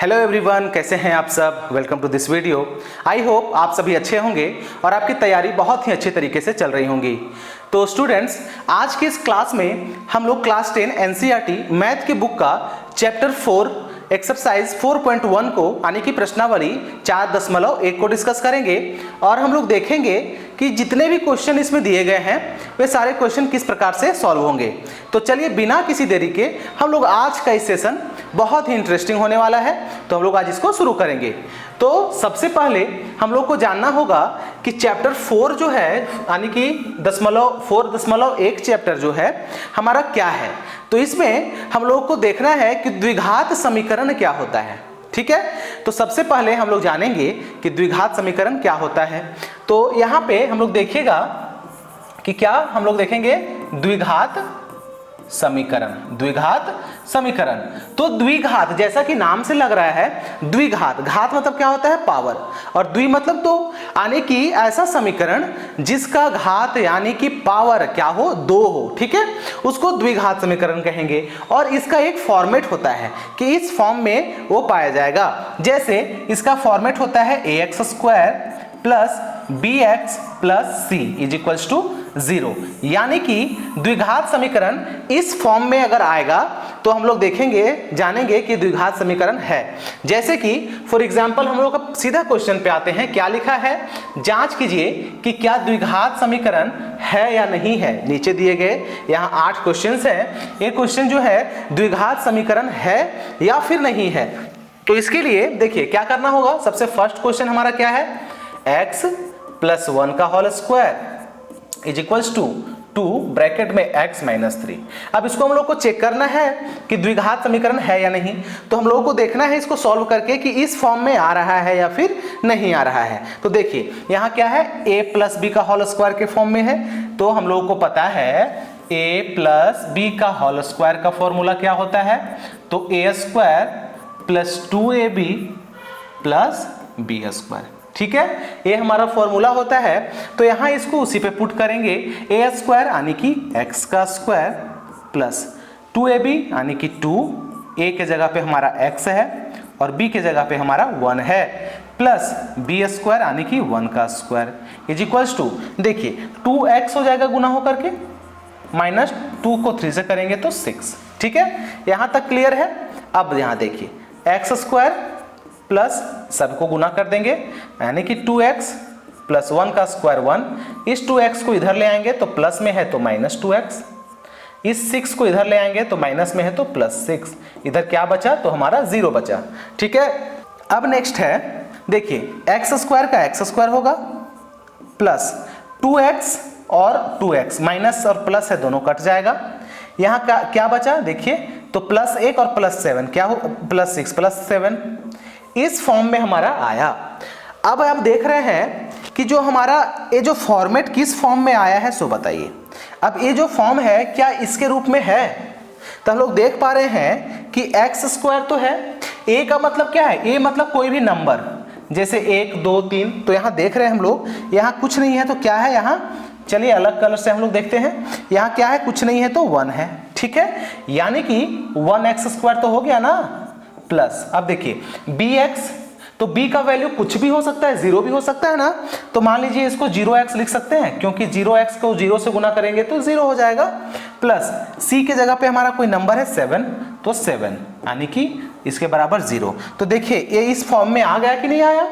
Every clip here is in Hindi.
हेलो एवरीवन, कैसे हैं आप सब। Welcome to this video. I hope आप सभी अच्छे होंगे और आपकी तैयारी बहुत ही अच्छे तरीके से चल रही होंगी। तो स्टूडेंट्स, आज की इस क्लास में हम लोग क्लास 10 एनसीईआरटी मैथ की बुक का चैप्टर 4 एक्सरसाइज 4.1 को यानी कि प्रश्नावली 4.1 को डिस्कस करेंगे और हम लोग देखेंगे कि जितने भी क्वेश्चन इसमें दिए गए हैं वे सारे क्वेश्चन किस प्रकार से सॉल्व होंगे। तो चलिए बिना किसी देरी के हम लोग आज का इस सेशन बहुत ही इंटरेस्टिंग होने वाला है, तो हम लोग आज इसको शुरू करेंगे। तो सबसे पहले हम लोग को जानना होगा कि चैप्टर 4 जो है यानी कि 4.1 चैप्टर जो है हमारा क्या है। तो इसमें हम लोग को देखना है कि द्विघात समीकरण क्या होता है। ठीक है, तो सबसे पहले हम लोग जानेंगे कि द्विघात समीकरण क्या होता है। तो यहाँ पे हम लोग देखिएगा कि क्या हम लोग देखेंगे द्विघात समीकरण। तो द्विघात जैसा कि नाम से लग रहा है, द्विघात, घात मतलब क्या होता है पावर, और द्वि मतलब दो, यानी कि ऐसा समीकरण जिसका घात यानी कि पावर क्या हो, दो हो। ठीक है, उसको द्विघात समीकरण कहेंगे। और इसका एक फॉर्मेट होता है कि इस फॉर्म में वो पाया जाएगा। जैसे इसका फॉर्मेट होता है ax² plus bx plus c is equals to 0। यानी कि द्विघात समीकरण इस फॉर्म में अगर आएगा तो हम लोग देखेंगे, जानेंगे कि द्विघात समीकरण है। जैसे कि फॉर एग्जांपल हम लोग का सीधा क्वेश्चन पे आते हैं। क्या लिखा है, जांच कीजिए कि क्या द्विघात समीकरण है या नहीं है। नीचे दिए गए यहाँ 8 क्वेश्चन हैं। ये क्वेश्चन जो है द्विघात समीकरण है या फिर नहीं है। तो इसके लिए देखिए क्या करना होगा। सबसे फर्स्ट क्वेश्चन हमारा क्या है, x प्लस 1 का whole square is equals to 2 bracket में x माइनस 3। अब इसको हम लोग को चेक करना है कि द्विघात समीकरण है या नहीं। तो हम लोगों को देखना है इसको सॉल्व करके कि इस फॉर्म में आ रहा है या फिर नहीं आ रहा है। तो देखिए यहाँ क्या है, a प्लस बी का होल स्क्वायर के फॉर्म में है। तो हम लोगों को पता है a प्लस बी का होल स्क्वायर का फॉर्मूला क्या होता है, तो a square plus 2ab plus b square. ठीक है, ये हमारा फॉर्मूला होता है। तो यहां इसको उसी पे पुट करेंगे, a स्क्वायर यानी कि x का स्क्वायर प्लस 2ab यानी कि 2, a के जगह पे हमारा x है और b के जगह पे हमारा 1 है, प्लस b स्क्वायर यानी कि 1 का स्क्वायर इज इक्वल्स टू, देखिए 2x हो जाएगा गुना होकर के, माइनस 2 को 3 से करेंगे तो 6। ठीक है, यहां तक क्लियर है। अब यहां देखिए x स्क्वायर प्लस सबको गुना कर देंगे यानी कि 2x प्लस 1 का स्क्वायर 1। इस 2x को इधर ले आएंगे तो प्लस में है तो माइनस 2x, इस 6 को इधर ले आएंगे तो माइनस में है तो प्लस 6। इधर क्या बचा, तो हमारा 0 बचा। ठीक है, अब नेक्स्ट है देखिए x स्क्वायर का x स्क्वायर होगा प्लस 2x और 2x, माइनस और प्लस है दोनों कट जाएगा। यहाँ क्या बचा देखिए, तो प्लस 1 और प्लस 7 क्या हो, प्लस 6 प्लस 7। इस फॉर्म में हमारा आया। अब आप देख रहे हैं कि जो हमारा ये जो फॉर्मेट किस फॉर्म में आया है सो बताइए। अब ये जो फॉर्म है क्या इसके रूप में है, तो हम लोग देख पा रहे हैं कि x स्क्वायर तो है। a का मतलब क्या है, a मतलब कोई भी नंबर, जैसे 1 2 3। तो यहाँ देख रहे हैं हम लोग, यहाँ कुछ नहीं है तो क्या है, यहाँ चलिए अलग कलर से हम लोग देखते हैं। यहाँ क्या है, कुछ नहीं है तो 1 है। ठीक है, यानी कि 1x स्क्वायर तो हो गया ना, प्लस अब देखिए bx, तो b का वैल्यू कुछ भी हो सकता है, 0 भी हो सकता है ना। तो मान लीजिए इसको 0x लिख सकते हैं, क्योंकि 0x को 0 से गुना करेंगे तो 0 हो जाएगा। प्लस c के जगह पे हमारा कोई नंबर है 7, तो 7 यानी कि इसके बराबर 0। तो देखिए ये इस फॉर्म में आ गया कि नहीं आया,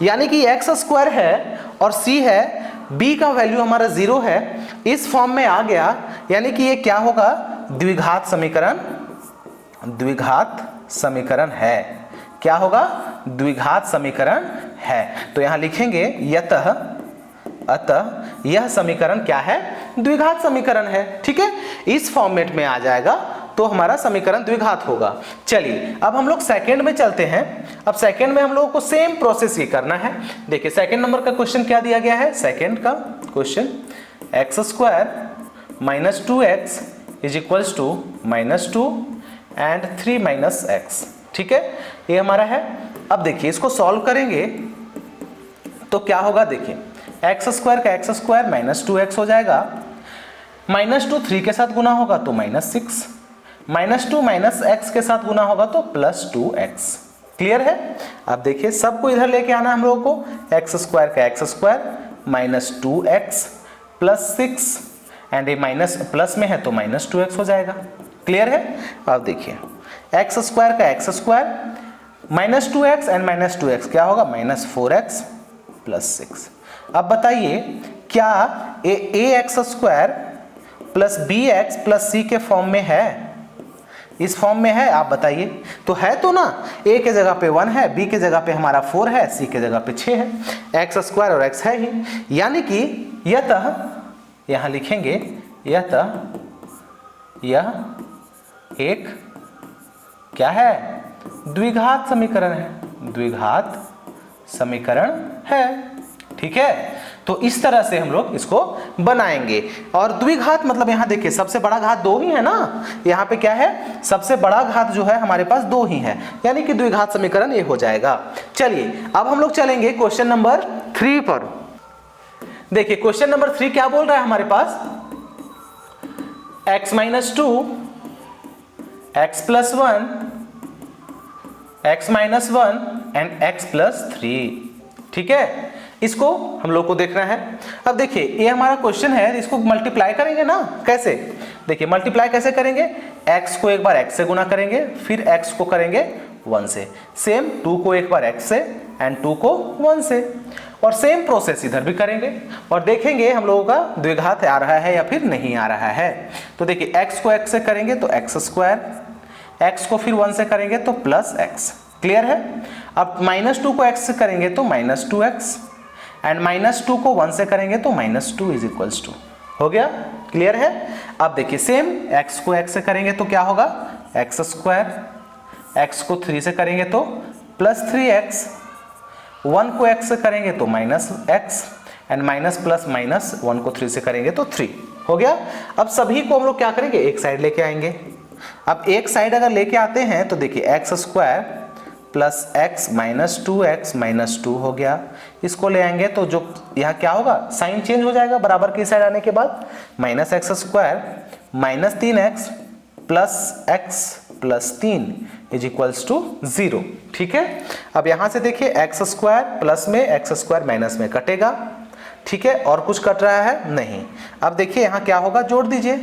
यानी कि x स्क्वायर है और c है, b का वैल्यू हमारा 0 है, इस फॉर्म में आ गया। यानी कि ये क्या होगा, द्विघात समीकरण है। क्या होगा, द्विघात समीकरण है। तो यहां लिखेंगे अतः यह समीकरण क्या है, द्विघात समीकरण है। ठीक है, इस फॉर्मेट में आ जाएगा तो हमारा समीकरण द्विघात होगा। चलिए अब हम लोग सेकंड में चलते हैं। अब सेकंड में हम लोगों को सेम प्रोसेस ये करना है। देखिए सेकंड नंबर का क्वेश्चन क्या दिया गया है, सेकंड का question x square minus 2x is equals to minus 2 and 3 minus x। ठीक है, ये हमारा है। अब देखिए इसको सॉल्व करेंगे तो क्या होगा, देखिए x स्क्वायर का x स्क्वायर माइनस 2x हो जाएगा, माइनस 2 3 के साथ गुना होगा तो माइनस 6, -2 -x के साथ गुना होगा तो +2x। क्लियर है। अब देखिए सबको इधर लेके आना हम लोगों को, एक्स स्क्वायर का x square minus 2x plus 6 and ये माइनस प्लस में है तो माइनस 2x हो जाएगा। क्लियर है। अब देखिए एक्स स्क्वायर का x square minus 2x and minus 2x क्या होगा, माइनस 4x प्लस 6। अब बताइए क्या a x square plus b x plus c के फॉर्म में है, इस फॉर्म में है, आप बताइए। तो है तो ना, a के जगह पे 1 है, b के जगह पे हमारा 4 है, c के जगह पे 6 है, एक्स स्क्वायर और x है ही, यानी कि यतः यहां लिखेंगे यतः यह एक क्या है, द्विघात समीकरण है, द्विघात समीकरण है। ठीक है, तो इस तरह से हम लोग इसको बनाएंगे। और द्विघात मतलब यहां देखिए सबसे बड़ा घात 2 ही है ना, यहां पे क्या है, सबसे बड़ा घात जो है हमारे पास 2 ही है, यानी कि द्विघात समीकरण ये हो जाएगा। चलिए अब हम लोग चलेंगे क्वेश्चन नंबर 3 पर। देखिए क्वेश्चन नंबर 3 क्या बोल रहा है हमारे पास, x minus 2 x plus 1 x minus 1 and x plus 3। ठीक है, इसको हम लोग को देखना है। अब देखिए ये हमारा क्वेश्चन है, इसको मल्टीप्लाई करेंगे ना, कैसे, देखिए मल्टीप्लाई कैसे करेंगे, x को एक बार x से गुना करेंगे, फिर x को करेंगे 1 से, सेम 2 को एक बार x से एंड 2 को 1 से, और सेम प्रोसेस इधर भी करेंगे और देखेंगे हम लोगों का द्विघात आ रहा है या फिर नहीं आ रहा है। तो देखिए x को x से करेंगे तो x स्क्वायर, x को फिर 1 से करेंगे तो प्लस x। क्लियर है। अब माइनस 2 को x से करेंगे तो माइनस 2x एंड माइनस 2 को 1 से करेंगे तो माइनस 2 इज इक्वल्स टू, हो गया। क्लियर है। अब देखिए सेम x को x से करेंगे तो क्या होगा, x स्क्वायर, x को 3 से करेंगे तो प्लस 3x, 1 को x से करेंगे तो minus x and minus plus minus 1 को 3 से करेंगे तो 3, हो गया। अब सभी को हम लोग क्या करेंगे, एक साइड लेके आएंगे। अब एक साइड अगर लेके आते हैं तो देखिए x square plus x minus 2x minus 2 हो गया। इसको ले आएंगे तो जो यहाँ क्या होगा, साइन चेंज हो जाएगा बराबर की साइड आने के बाद, minus x square minus 3x plus x plus 3 is equals to 0। ठीक है। अब यहाँ से देखिए एक्स स्क्वायर प्लस में एक्स स्क्वायर माइनस में कटेगा। ठीक है, और कुछ कट रहा है नहीं। अब देखिए यहाँ क्या होगा, जोड़ दीजिए।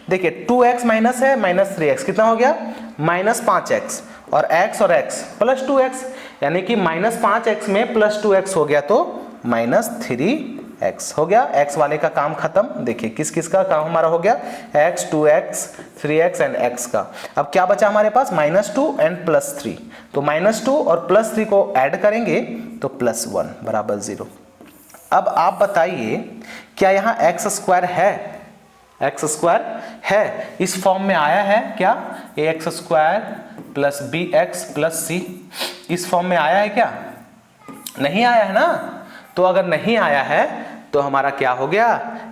देखिए 2x माइनस है माइनस 3x कितना हो गया, माइनस 5x, और x और x प्लस 2x, यानी कि माइनस 5x में प्लस 2x हो गया तो माइनस 3x हो गया। x वाले का काम खत्म। देखिए किस किस का काम हमारा हो गया, x 2x 3x and x का। अब क्या बचा हमारे पास, माइनस 2 एंड प्लस 3, तो माइनस 2 और प्लस 3 को ऐड करेंगे तो प्लस 1 बराबर 0। अब आप बताइए क्या यहाँ एक्स स्क्वायर है, एक्स स्क्वायर है, इस फॉर्म में आया है क्या, a x square plus b x plus c, इस फॉर्म में आया है क्या, नहीं आया है ना। तो अगर नहीं आया है तो हमारा क्या हो गया,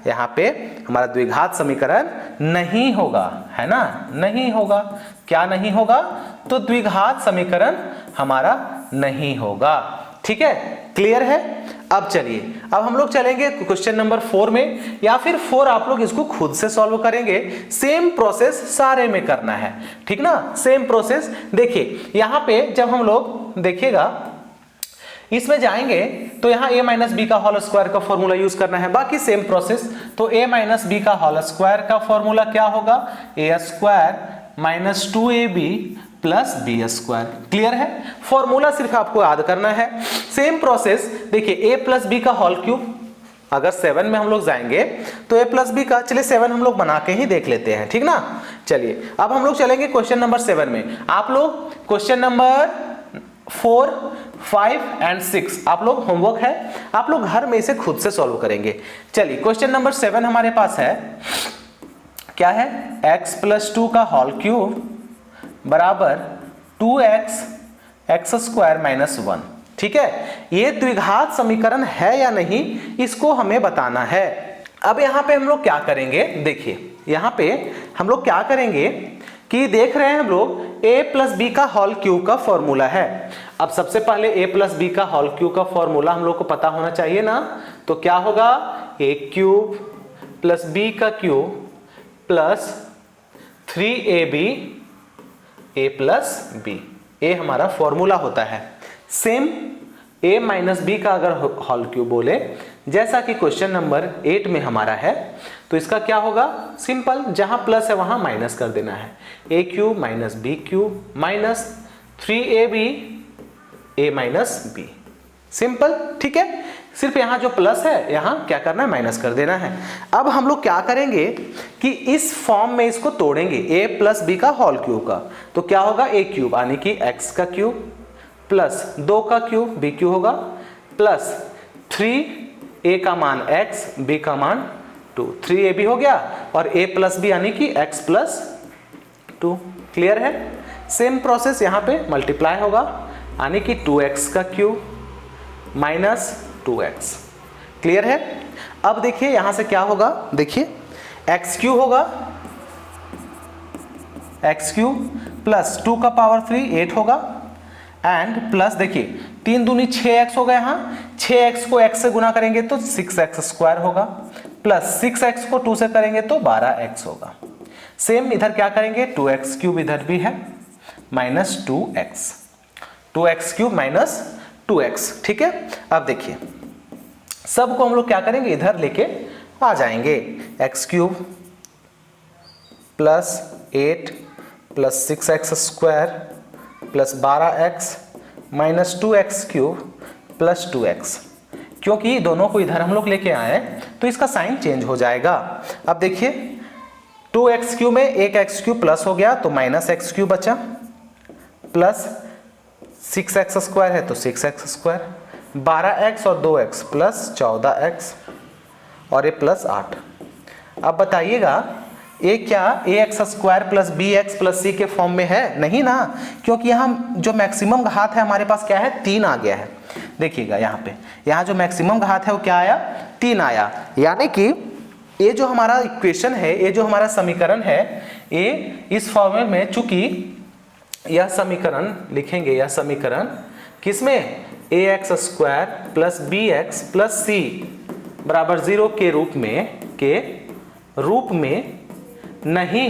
यहाँ पे हमारा द्विघात समीकरण नहीं होगा, है ना, नहीं होगा। क्या नहीं होगा, तो द्विघात समीकरण हमारा नहीं होगा। ठीक है, क्लियर है। अब चलिए अब हम लोग चलेंगे क्वेश्चन नंबर 4 में, या फिर 4 आप लोग इसको खुद से सॉल्व करेंगे। सेम प्रोसेस सारे में करना है, ठीक ना, सेम प्रोसेस। देखिए यहाँ पे जब हम लोग देखिएगा इसमें जाएंगे तो यहाँ a माइनस बी का होल स्क्वायर का फॉर्मूला यूज करना है, बाकी सेम प्रोसेस। तो a माइनस बी का होल स्क्वायर का फॉर्मूला क्या होगा, a square minus 2ab plus b square. Clear है, फॉर्मूला सिर्फ आपको याद करना है। सेम प्रोसेस देखिए a प्लस बी का होल क्यूब, अगर 7 में हम लोग जाएंगे तो a प्लस बी का, चलिए 7 हम लोग बना के ही देख लेते हैं, ठीक ना। चलिए अब हम लोग चलेंगे क्वेश्चन नंबर 7 में। आप लोग क्वेश्चन नंबर 4, 5 एंड 6 आप लोग होमवर्क है, आप लोग घर में इसे खुद से सॉल्व करेंगे। चलिए क्वेश्चन नंबर 7 हमारे पास है, क्या है, x प्लस 2 का होल क्यूब बराबर 2x एक्स स्क्वायर माइनस 1। ठीक है, ये द्विघात समीकरण है या नहीं, इसको हमें बताना है। अब यहाँ पे हम लोग क्या करेंगे, देखिए यहाँ पे हम लोग क्या करेंगे कि देख रहे हैं हम लोग a प्लस बी का होल क्यूब का फॉर्मूला है। अब सबसे पहले a प्लस बी का होल क्यूब का फॉर्मूला हम लोग को पता होना चाहिए ना। तो क्या होगा, a क्यूब प्लस b का cube plus 3ab a plus b। ए हमारा फॉर्मूला होता है। सेम a माइनस बी का अगर होल क्यूब बोले, जैसा कि क्वेश्चन नंबर 8 में हमारा है, तो इसका क्या होगा, सिंपल, जहां प्लस है वहां माइनस कर देना है। a cube minus b cube minus 3ab a minus b, simple, ठीक है। सिर्फ यहां जो प्लस है यहां क्या करना है, माइनस कर देना है। अब हम लोग क्या करेंगे कि इस फॉर्म में इसको तोड़ेंगे, a प्लस बी का होल क्यूब का, तो क्या होगा, a क्यूब यानी कि x का क्यूब प्लस 2 का क्यूब b क्यूब होगा प्लस 3a का मान x b का मान 2, 3ab हो गया, और a प्लस बी यानी कि x प्लस 2। क्लियर है। सेम प्रोसेस यहाँ पे मल्टीप्लाई होगा यानी कि 2x का क्यूब माइनस 2x। क्लियर है। अब देखिए यहां से क्या होगा, देखिए x क्यूब होगा, x क्यूब प्लस 2 का पावर 3 8 होगा, एंड प्लस देखिए 3 दूनी 6x होगा, यहाँ 6x को x से गुना करेंगे तो 6x स्क्वायर होगा, प्लस 6x को 2 से करेंगे तो 12x होगा। सेम इधर क्या करेंगे, 2x क्यूब इधर भी है minus 2x cube minus 2x, ठीक है। अब देखिए सबको हम लोग क्या करेंगे, इधर लेके आ जाएंगे, x cube plus 8 plus 6x square plus 12x minus 2x cube plus 2x, क्योंकि दोनों को इधर हम लोग लेके आए तो इसका साइन चेंज हो जाएगा। अब देखिए 2x क्यूब में एक x क्यूब प्लस हो गया तो माइनस x क्यूब बचा, प्लस 6x स्क्वायर है तो 6x स्क्वायर, 12x और 2x प्लस 14x और ये प्लस 8। अब बताइएगा ये क्या ax square plus bx plus c के फॉर्म में है? नहीं ना, क्योंकि यहाँ जो मैक्सिमम घात है हमारे पास क्या है, 3 आ गया है। देखिएगा यहाँ पे, यहाँ जो मैक्सिमम घात है वो क्या आया, 3 आया, यानी कि ये जो हमारा इक्वेशन है, ये जो हमारा समीकरण है, ये इस फॉर्म में, चूंकि यह समीकरण लिखेंगे, यह समीकरण किसमें, ax square plus bx plus c बराबर 0 के रूप में नहीं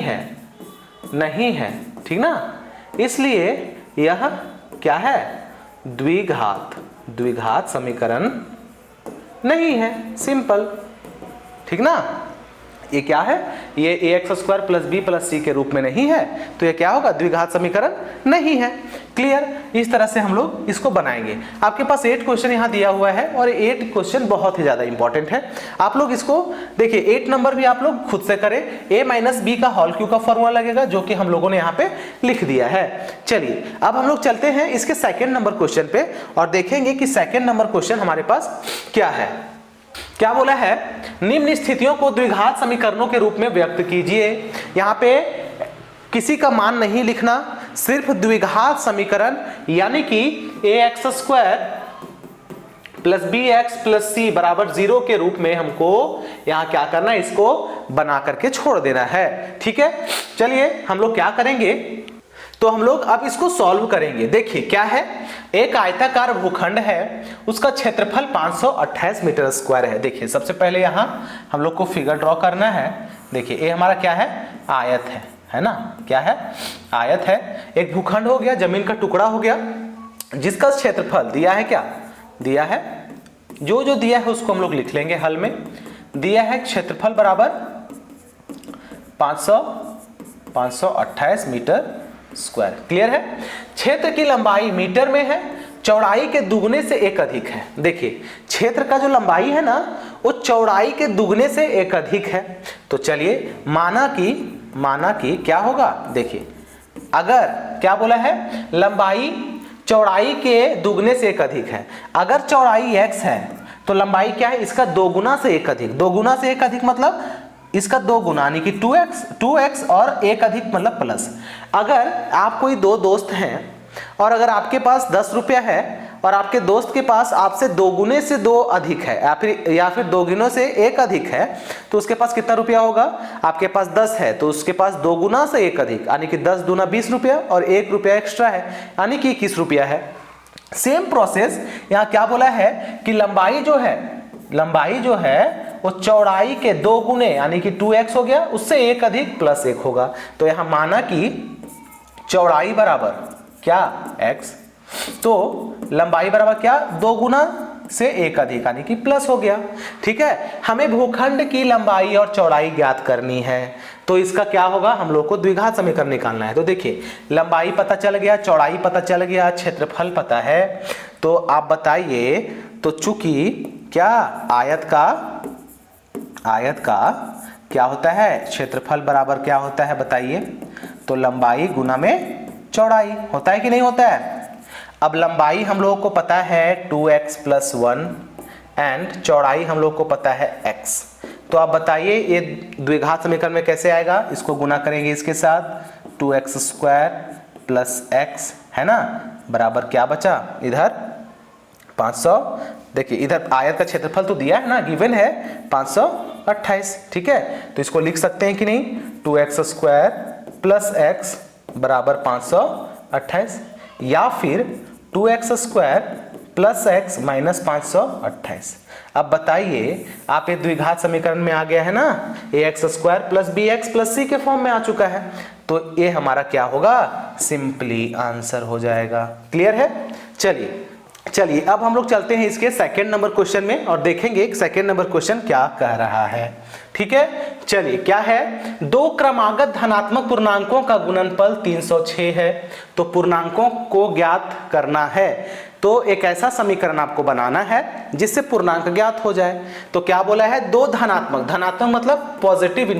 है, ठीक ना। इसलिए यह क्या है, द्विघात समीकरण नहीं है, सिंपल, ठीक ना। ये क्या है, ये ax square plus b plus c के रूप में नहीं है, तो ये क्या होगा, द्विघात समीकरण नहीं है। क्लियर। इस तरह से हम लोग इसको बनाएंगे। आपके पास 8 क्वेश्चन यहाँ दिया हुआ है और 8 क्वेश्चन बहुत ही ज्यादा इंपॉर्टेंट है। आप लोग इसको देखिए, 8 नंबर भी आप लोग खुद से करें। a माइनस बी का होल क्यूब का फॉर्मूला लगेगा, जो कि हम लोगों ने यहाँ पे लिख दिया है। चलिए अब हम लोग चलते हैं इसके सेकेंड नंबर क्वेश्चन पे और देखेंगे कि सेकेंड नंबर क्वेश्चन हमारे पास क्या है। क्या बोला है, निम्न स्थितियों को द्विघात समीकरणों के रूप में व्यक्त कीजिए। यहाँ पे किसी का मान नहीं लिखना, सिर्फ द्विघात समीकरण यानी कि ax square plus bx plus c बराबर 0 के रूप में हमको यहाँ क्या करना है, इसको बना करके छोड़ देना है। ठीक है, चलिए हम लोग क्या करेंगे, तो हम लोग अब इसको सॉल्व करेंगे। देखिए क्या है, एक आयताकार भूखंड है, उसका क्षेत्रफल 528 मीटर स्क्वायर है। देखिए सबसे पहले यहाँ हम लोग को फिगर ड्रॉ करना है। देखिए ये हमारा क्या है, आयत है ना, क्या है, आयत है। एक भूखंड हो गया, जमीन का टुकड़ा हो गया, जिसका क्षेत्रफल दिया है, क्या दिया है, जो दिया है उसको हम लोग लिख लेंगे हल में। दिया है क्षेत्रफल बराबर 528 मीटर स्क्वायर। क्लियर है। क्षेत्र की लंबाई मीटर में है, चौड़ाई के दुगने से एक अधिक है। देखिए क्षेत्र का जो लंबाई है ना, वो चौड़ाई के दुगने से एक अधिक है। तो चलिए माना कि क्या होगा, देखिए अगर क्या बोला है, लंबाई चौड़ाई के दुगने से एक अधिक है। अगर चौड़ाई x है तो लंबाई क्या है, इसका 2 गुना से एक अधिक। 2 गुना से एक अधिक मतलब इसका 2 गुना यानी कि 2x और एक अधिक मतलब प्लस। अगर आप कोई 2 दोस्त हैं और अगर आपके पास 10 रुपया है और आपके दोस्त के पास आपसे 2 गुने से 2 अधिक है या फिर 2 गुनों से 1 अधिक है, तो उसके पास कितना रुपया होगा, आपके पास 10 है तो उसके पास 2 गुना से 1 अधिक यानी कि 10 दूना 20 रुपया और 1 रुपया एक्स्ट्रा है यानी कि 21 रुपया है। सेम प्रोसेस यहाँ क्या बोला है कि लंबाई जो है वो चौड़ाई के 2 गुने यानी कि 2x हो गया, उससे 1 अधिक प्लस 1 होगा। तो यहां माना कि चौड़ाई बराबर क्या x, तो लंबाई बराबर क्या 2 गुना से 1 अधिक यानी कि प्लस हो गया। ठीक है, हमें भूखंड की लंबाई और चौड़ाई ज्ञात करनी है, तो इसका क्या होगा, हम लोग को द्विघात समीकरण निकालना है। तो देखिए लंबाई पता चल गया, चौड़ाई पता चल गया, क्षेत्रफल पता है, तो आप बताइए, तो चूंकि क्या आयत का क्या होता है, क्षेत्रफल बराबर क्या होता है बताइए, तो लंबाई गुना में चौड़ाई होता है कि नहीं होता है। अब लंबाई हम लोगों को पता है 2x + 1 एंड चौड़ाई हम लोग को पता है x। तो आप बताइए ये द्विघात समीकरण में कैसे आएगा, इसको गुना करेंगे इसके साथ 2x² + x है ना, बराबर क्या बचा इधर 500। देखिए इधर आयत का क्षेत्रफल तो दिया है ना, गिवन है 528। ठीक है, तो इसको लिख सकते हैं कि नहीं, 2x² + x बराबर 528, या फिर 2x² + x - 528। अब बताइए, आप ये द्विघात समीकरण में आ गया है ना, ax² + bx + c के फॉर्म में आ चुका है, तो ये हमारा क्या होगा, सिंपली आंसर हो जाएगा। क्लियर है। चलिए अब हम लोग चलते हैं इसके सेकंड नंबर क्वेश्चन में और देखेंगे सेकंड नंबर क्वेश्चन क्या कह रहा है। ठीक है, चलिए क्या है, 2 क्रमागत धनात्मक पूर्णांकों का गुणनफल 306 है, तो पूर्णांकों को ज्ञात करना है, तो एक ऐसा समीकरण आपको बनाना है जिससे पूर्णांक ज्ञात हो जाए। तो क्या बोला है, 2 धनात्मक मतलब पॉजिटिव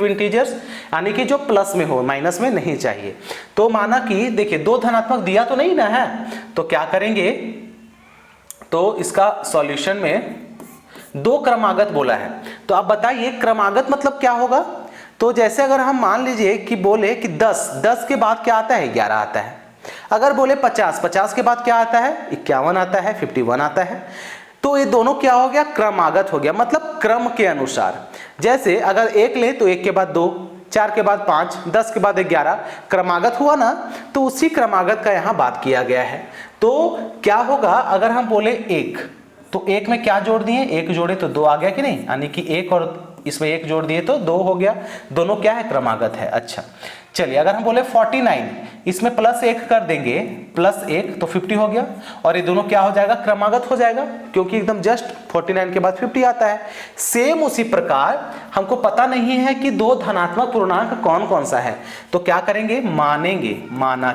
इंटीजर्स यानी कि जो प्लस में हो, माइनस में नहीं चाहिए। तो माना कि देखिए 2 धनात्मक दिया तो नहीं ना है, तो क्या करेंगे, तो इसका सॉल्यूशन में 2 क्रमागत बोला है, तो आप बताइए क्रमागत मतलब क्या होगा। तो जैसे अगर हम मान लीजिए कि बोले कि 10 के बाद क्या आता है, 11 आता है। अगर बोले 50 के बाद क्या आता है, 51 आता है, 51 आता है। तो ये दोनों क्या हो गया, क्रमागत हो गया, मतलब क्रम के अनुसार। जैसे अगर 1 ले तो 1 के बाद 2, 4 के बाद 5, 10 के बाद 11, क्रमागत हुआ ना, तो उसी क्रमागत का यहाँ बात किया गया है। तो क्या होगा, अगर हम बोले 1, तो 1 में क्या जोड़ दिए, 1 जोड़े तो 2 आ गया कि नहीं, यानी कि 1 और इसमें 1 जोड़ दिए तो 2 हो गया, दोनों क्या है, क्रमागत है। अच्छा चलिए अगर हम बोले 49, इसमें +1 कर देंगे, +1 तो 50 हो गया, और ये दोनों क्या हो जाएगा, क्रमागत हो जाएगा, क्योंकि एकदम जस्ट 49 के बाद 50 आता है। सेम उसी प्रकार हमको पता नहीं है कि 2 धनात्मक पूर्णांक कौन कौन सा है, तो क्या करेंगे, मानेंगे, माना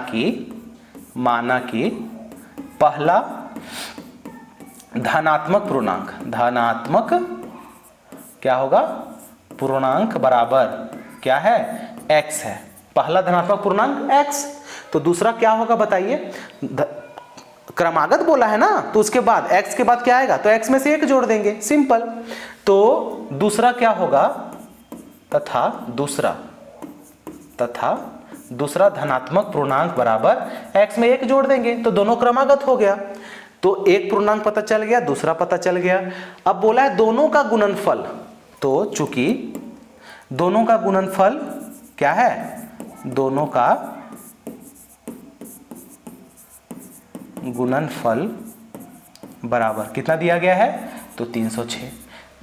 कि पहला धनात्मक क्या होगा, पूर्णांक बराबर क्या है, x है, पहला धनात्मक पूर्णांक x। तो दूसरा क्या होगा बताइए, क्रमागत बोला है ना, तो उसके बाद x के बाद क्या आएगा, तो x में से 1 जोड़ देंगे, सिंपल। तो दूसरा क्या होगा, तथा दूसरा धनात्मक पूर्णांक बराबर x में 1 जोड़ देंगे, तो दोनों क्रमागत हो गया। तो एक पूर्णांक पता चल गया, दूसरा पता चल गया। अब बोला है दोनों का गुणनफल, तो चूंकि दोनों का गुणनफल क्या है, दोनों का गुणनफल बराबर कितना दिया गया है, तो 306।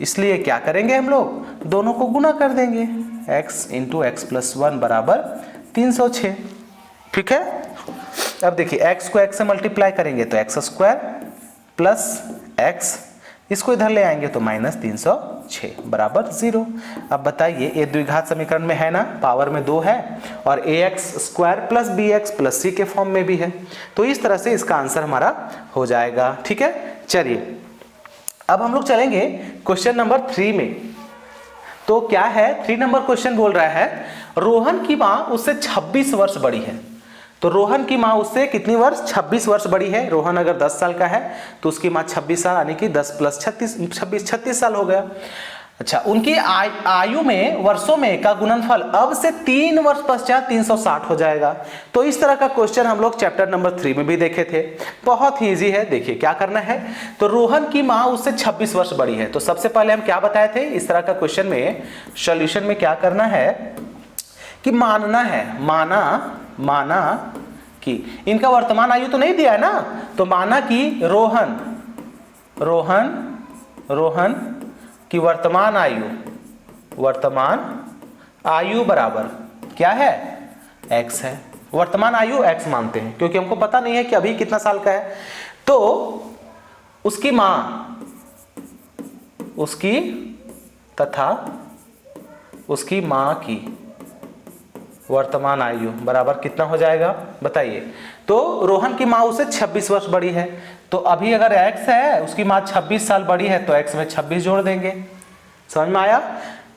इसलिए क्या करेंगे, हम लोग दोनों को गुना कर देंगे, x × x + 1 बराबर 306। ठीक है, अब देखिए x को x से मल्टीप्लाई करेंगे तो x² + x, इसको इधर ले आएंगे तो -306 बराबर 0। अब बताइए ये द्विघात समीकरण में है ना, पावर में 2 है, और ax² + bx + c के फॉर्म में भी है, तो इस तरह से इसका आंसर हमारा हो जाएगा। ठीक है, चलिए अब हम लोग चलेंगे क्वेश्चन नंबर 3 में। तो क्या है, 3 नंबर क्वेश्चन बोल रहा है, रोहन की मां उससे 26 वर्ष बड़ी है। तो रोहन की मां उससे कितनी वर्ष, 26 वर्ष बड़ी है। रोहन अगर 10 साल का है तो उसकी मां 26 साल, यानी कि 10 + 36 साल हो गया। अच्छा, उनकी आयु में वर्षों में का गुणनफल अब से 3 वर्ष पश्चात 360 हो जाएगा। तो इस तरह का क्वेश्चन हम लोग चैप्टर नंबर 3 में भी देखे थे, बहुत ही इजी है। देखिए क्या करना है, तो रोहन की मां उससे 26 वर्ष बड़ी है। तो सबसे पहले हम क्या बताए थे, इस तरह का क्वेश्चन में सॉल्यूशन में क्या करना है कि मानना है, माना कि इनका वर्तमान आयु तो नहीं दिया है ना, तो माना कि रोहन की वर्तमान आयु बराबर क्या है, x है। वर्तमान आयु x मानते हैं क्योंकि हमको पता नहीं है कि अभी कितना साल का है। तो उसकी मां, उसकी तथा उसकी मां की वर्तमान आयु बराबर कितना हो जाएगा बताइए। तो रोहन की मां उससे 26 वर्ष बड़ी है, तो अभी अगर x है, उसकी मां 26 साल बड़ी है, तो x में 26 जोड़ देंगे। समझ में आया?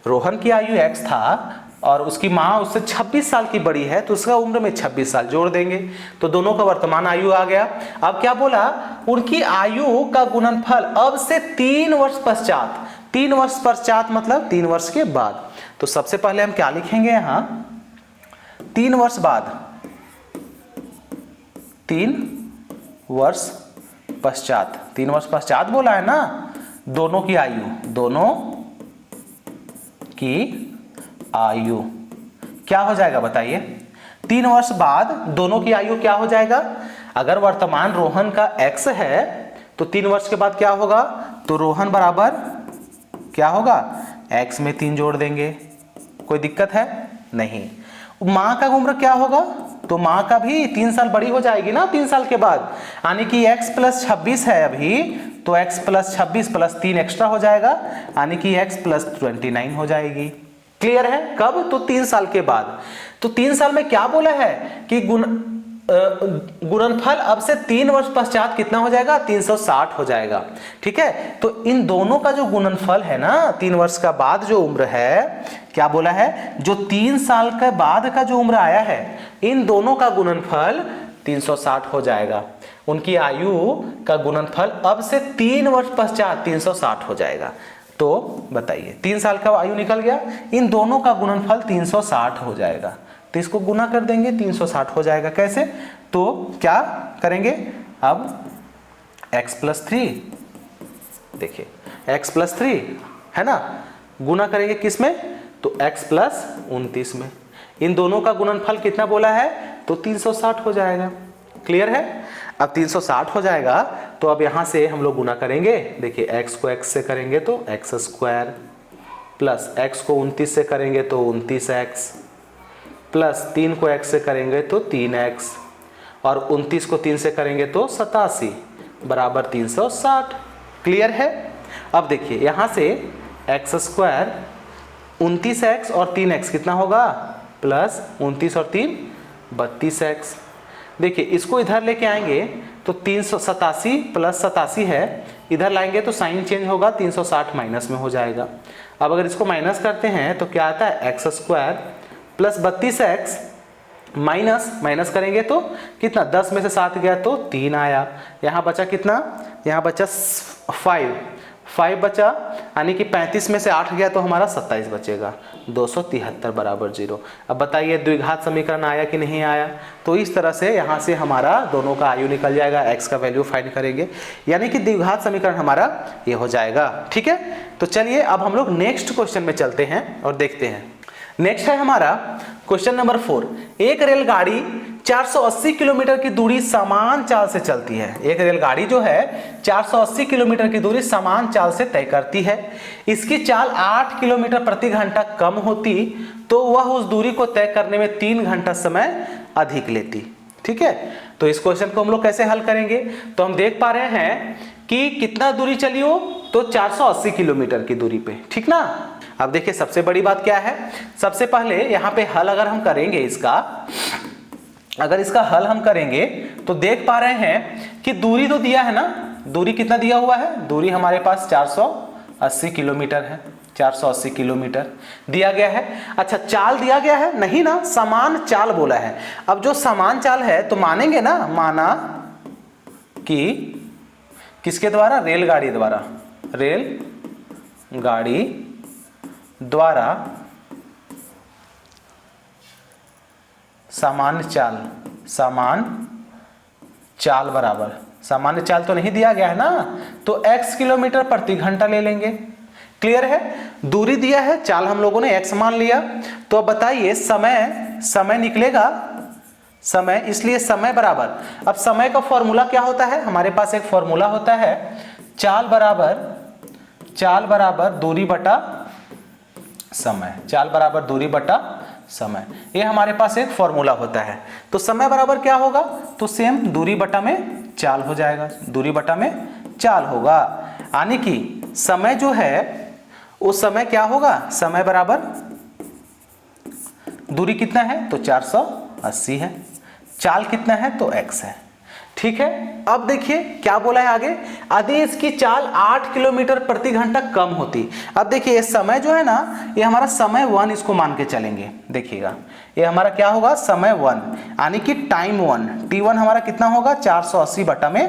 रोहन की आयु x था और उसकी मां उससे 26 साल की बड़ी है, तो उसका उम्र में 26 साल जोड़ देंगे, तो दोनों का वर्तमान आयु आ गया। अब क्या बोला, उनकी आयु का गुणनफल अब से 3 वर्ष पश्चात, 3 वर्ष पश्चात मतलब 3 वर्ष के बाद। तो सबसे पहले हम क्या लिखेंगे यहां, 3 वर्ष बाद, 3 वर्ष पश्चात, 3 वर्ष पश्चात बोला है ना, दोनों की आयु, दोनों की आयु क्या हो जाएगा बताइए। 3 वर्ष बाद दोनों की आयु क्या हो जाएगा, अगर वर्तमान रोहन का x है तो 3 वर्ष के बाद क्या होगा, तो रोहन बराबर क्या होगा, x में 3 जोड़ देंगे, कोई दिक्कत है नहीं। मां का उम्र क्या होगा, तो मां का भी 3 साल बड़ी हो जाएगी ना 3 साल के बाद, यानी कि x + 26 है अभी, तो x + 26 + 3 एक्स्ट्रा हो जाएगा, यानी कि x + 29 हो जाएगी। क्लियर है? कब, तो 3 साल के बाद। तो 3 साल में क्या बोला है कि गुणनफल अब से 3 वर्ष पश्चात कितना हो जाएगा, 360 हो जाएगा। ठीक है, तो इन दोनों का जो गुणनफल है ना, 3 वर्ष का बाद जो उम्र है, क्या बोला है, जो 3 साल के बाद का जो उम्र आया है, इन दोनों का गुणनफल 360 हो जाएगा। उनकी आयु का गुणनफल अब से 3 वर्ष पश्चात 360 हो जाएगा। तो बताइए, 3 साल का आयु निकल गया, इन दोनों का गुणनफल 360 हो जाएगा, तो इसको गुना कर देंगे, 360 हो जाएगा। कैसे, तो क्या करेंगे, अब x + 3, देखिए x + 3 है ना, गुना करेंगे किस में, तो x + 29 में। इन दोनों का गुणनफल कितना बोला है, तो 360 हो जाएगा। क्लियर है? अब 360 हो जाएगा, तो अब यहां से हम लोग गुना करेंगे। देखिए x को x से करेंगे तो x² प्लस x को 29 से करेंगे तो 29x प्लस 3 को x से करेंगे तो 3x और 29 को 3 से करेंगे तो 87 बराबर 360। क्लियर है? अब देखिए यहां से x², 29x और 3x कितना होगा, प्लस 29 और 3 32x। देखिए इसको इधर लेके आएंगे तो 387 + 87 है, इधर लाएंगे तो साइन चेंज होगा, 360 माइनस में हो जाएगा। अब अगर इसको माइनस करते हैं तो क्या आता है, x² प्लस 32x माइनस करेंगे तो कितना, 10 में से 7 गया तो 3 आया, यहाँ बचा कितना, यहाँ बचा 5 बचा, यानी कि 35 में से 8 गया तो हमारा 27 बचेगा, 273 बराबर 0। अब बताइए द्विघात समीकरण आया कि नहीं आया। तो इस तरह से यहाँ से हमारा दोनों का आयु निकल जाएगा, x का वैल्यू फाइंड करेंगे, यानी कि द्विघात समीकरण हमारा ये हो जाएगा। ठीक है, तो चलिए अब हम लोग नेक्स्ट क्वेश्चन में चलते हैं और देखते हैं। नेक्स्ट है हमारा क्वेश्चन नंबर 4। एक रेलगाड़ी 480 किलोमीटर की दूरी समान चाल से चलती है। एक रेलगाड़ी जो है 480 किलोमीटर की दूरी समान चाल से तय करती है। इसकी चाल 8 किलोमीटर प्रति घंटा कम होती तो वह उस दूरी को तय करने में 3 घंटा समय अधिक लेती। ठीक है, तो इस क्वेश्चन को हम लोग कैसे हल करेंगे, तो हम देख पा रहे हैं कि कितना दूरी चली हो, तो 480 किलोमीटर की दूरी पे। ठीक ना। अब देखिए सबसे बड़ी बात क्या है, सबसे पहले यहाँ पे हल अगर हम करेंगे इसका, अगर इसका हल हम करेंगे तो देख पा रहे हैं कि दूरी तो दिया है ना, दूरी कितना दिया हुआ है, दूरी हमारे पास 480 किलोमीटर है, 480 किलोमीटर दिया गया है। अच्छा चाल दिया गया है नहीं ना, समान चाल बोला है। अब जो समान चाल है तो मानेंगे ना, माना कि किसके द्वारा, रेलगाड़ी द्वारा, रेलगाड़ी द्वारा सामान्य चाल बराबर, सामान्य चाल तो नहीं दिया गया है ना, तो x किलोमीटर प्रति घंटा ले लेंगे। क्लियर है, दूरी दिया है, चाल हम लोगों ने x मान लिया। तो अब बताइए समय निकलेगा, समय, इसलिए समय बराबर, अब समय का फॉर्मूला क्या होता है, हमारे पास एक फॉर्मूला होता है, चाल बराबर दूरी बटा समय, चाल बराबर दूरी बटा समय। ये हमारे पास एक फॉर्मूला होता है। तो समय बराबर क्या होगा, तो सेम दूरी बटा में चाल हो जाएगा, दूरी बटा में चाल होगा। यानी कि समय जो है उस समय क्या होगा, समय बराबर दूरी कितना है तो 480 है, चाल कितना है तो x है। ठीक है, अब देखिए क्या बोला है आगे, यदि इसकी चाल 8 किलोमीटर प्रति घंटा कम होती। अब देखिए ये समय जो है ना, ये हमारा समय 1 इसको मान के चलेंगे। देखिएगा ये हमारा क्या होगा, समय 1 यानी कि टाइम 1, t1 हमारा कितना होगा 480 बटा में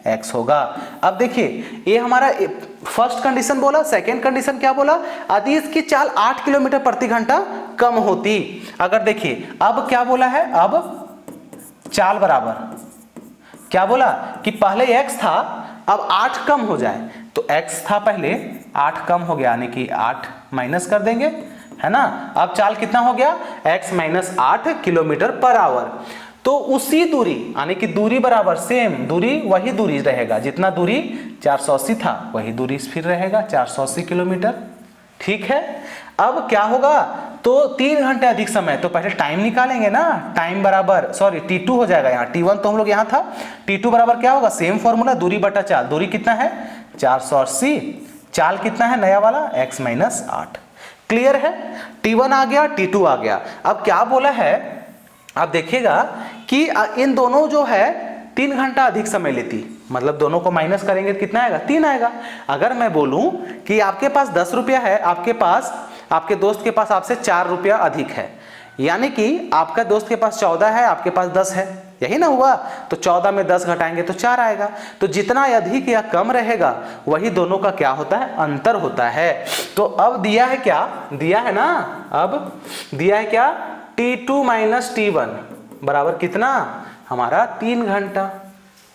x होगा। अब देखिए ये हमारा फर्स्ट कंडीशन बोला, सेकेंड कंडीशन क्या बोला, यदि इसकी चाल 8 किलोमीटर प्रति घंटा कम होती। अगर देखिए अब क्या बोला है, अब चाल बराबर क्या बोला कि पहले x था, अब 8 कम हो जाए, तो x था पहले 8 कम हो गया, यानी कि 8 माइनस कर देंगे, है ना। अब चाल कितना हो गया, x minus 8 kilometre per hour. तो उसी दूरी यानी कि दूरी बराबर सेम दूरी, वही दूरी रहेगा, जितना दूरी 480 था वही दूरी फिर रहेगा 480 किलोमीटर। ठीक है, अब क्या होगा, तो 3 घंटे अधिक समय, तो पहले टाइम निकालेंगे ना, टाइम बराबर सॉरी t2 हो जाएगा, यहाँ t1 तो हम लोग यहाँ था, t2 बराबर क्या होगा, सेम फॉर्मूला दूरी बटा चाल, दूरी कितना है 480, चाल कितना है नया वाला x माइनस 8। क्लियर है, t1 आ गया, t2 आ गया। अब क्या बोला है, आप देखिएगा कि इन दोनों जो है 3 घंटा अधिक समय लेती, मतलब दोनों को माइनस करेंगे तो कितना आएगा, 3 आएगा। अगर मैं बोलूं कि आपके पास 10 रुपया है, आपके पास आपके दोस्त के पास आपसे 4 रुपया अधिक है, यानी कि आपका दोस्त के पास 14 है, आपके पास 10 है, यही ना हुआ। तो 14 में 10 घटाएंगे तो 4 आएगा। तो जितना अधिक या कम रहेगा वही दोनों का क्या होता है, अंतर होता है। तो अब दिया है क्या, दिया है ना, अब दिया है क्या, t2 माइनस t1 बराबर कितना हमारा 3 घंटा।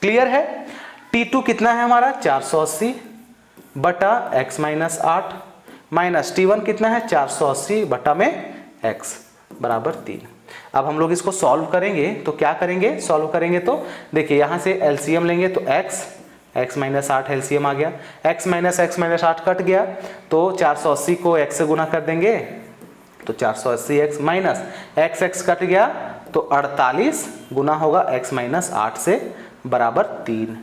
क्लियर है, t2 कितना है हमारा 480 बटा x माइनस 8 माइनस t1 कितना है 480 बटा में x बराबर 3। अब हम लोग इसको सॉल्व करेंगे तो क्या करेंगे, सॉल्व करेंगे तो देखिए यहाँ से एलसीएम लेंगे तो x माइनस 8 एलसीएम आ गया, x माइनस 8 कट गया, तो 480 को x से गुना कर देंगे तो 480x माइनस x कट गया तो 48 गुना होगा x माइनस 8 से बराबर 3।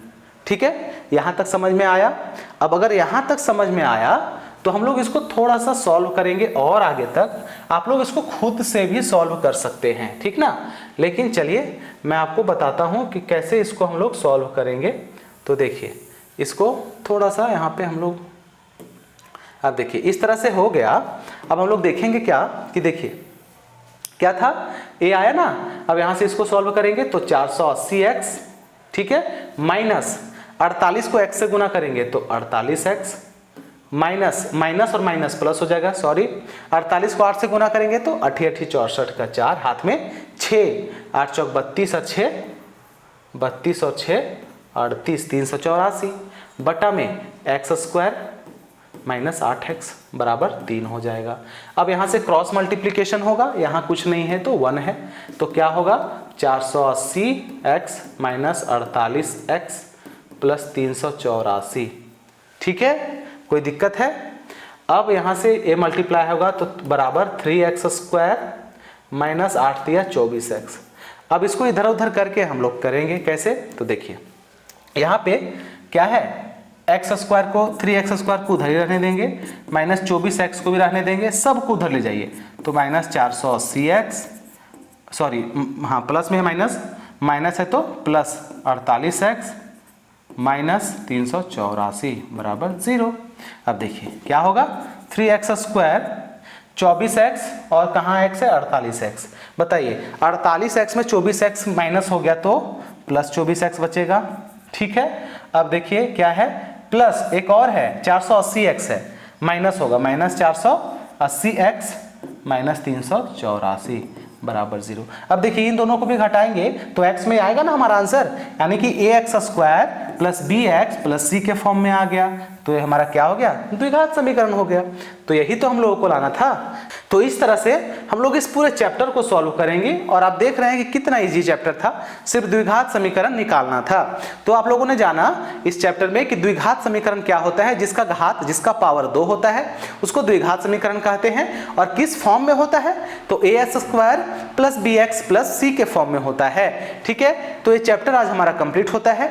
ठीक है, यहाँ तक समझ में आया। अब अगर यहाँ तक समझ में आया तो हम लोग इसको थोड़ा सा सॉल्व करेंगे और आगे तक आप लोग इसको खुद से भी सॉल्व कर सकते हैं, ठीक ना। लेकिन चलिए मैं आपको बताता हूँ कि कैसे इसको हम लोग सॉल्व करेंगे। तो देखिए इसको थोड़ा सा यहाँ पे हम लोग, अब देखिए इस तरह से हो गया। अब हम लोग देखेंगे क्या कि देखिए क्या था, ए आया ना, अब यहाँ से इसको सॉल्व करेंगे तो 480x, ठीक है, माइनस 48 को x से गुना करेंगे तो 48x, माइनस माइनस और माइनस प्लस हो जाएगा, सॉरी 48 को 8 से गुना करेंगे तो 8 8 64 का 4, हाथ में 6, 8 चौक 32 और 6 32 और 6 38 384 बटा में x स्क्वायर माइनस 8x बराबर 3 हो जाएगा। अब यहाँ से क्रॉस मल्टीप्लिकेशन होगा, यहाँ कुछ नहीं है तो 1 है, तो क्या होगा 480x माइनस 48x प्लस 384। ठीक है, कोई दिक्कत है। अब यहाँ से a मल्टीप्लाई होगा तो बराबर 3x स्क्वायर माइनस 8 या 24x। अब इसको इधर उधर करके हम लोग करेंगे कैसे, तो देखिए यहाँ पे क्या है, x स्क्वायर को 3x स्क्वायर को उधर ही रहने देंगे, माइनस 24x को भी रहने देंगे, सब को उधर ले जाइए तो माइनस 480x, सॉरी हाँ प्लस में माइनस, माइनस है तो प्लस 48x माइनस 384 बराबर 0। अब देखिए क्या होगा, 3x स्क्वायर 24x और कहाँ x है 48x, बताइए 48x में 24x माइनस हो गया तो प्लस 24x बचेगा। ठीक है, अब देखिए क्या है, प्लस एक और है 480x है, माइनस होगा माइनस 480x माइनस 384 बराबर 0। अब देखिए इन दोनों को भी घटाएंगे तो x में आएगा ना हमारा आंसर, यानी कि ax square plus bx plus c के फॉर्म में आ गया, तो ये हमारा क्या हो गया, द्विघात समीकरण हो गया। तो यही तो हम लोगों को लाना था। तो इस तरह से हम लोग इस पूरे चैप्टर को सॉल्व करेंगे और आप देख रहे हैं कि कितना इजी चैप्टर था, सिर्फ द्विघात समीकरण निकालना था। तो आप लोगों ने जाना इस चैप्टर में कि द्विघात समीकरण क्या होता है, जिसका घात जिसका पावर 2 होता है उसको द्विघात समीकरण कहते हैं, और किस फॉर्म में होता है, तो ax square plus bx plus c के फॉर्म में होता है। ठीक है, तो ये चैप्टर आज हमारा कंप्लीट होता है।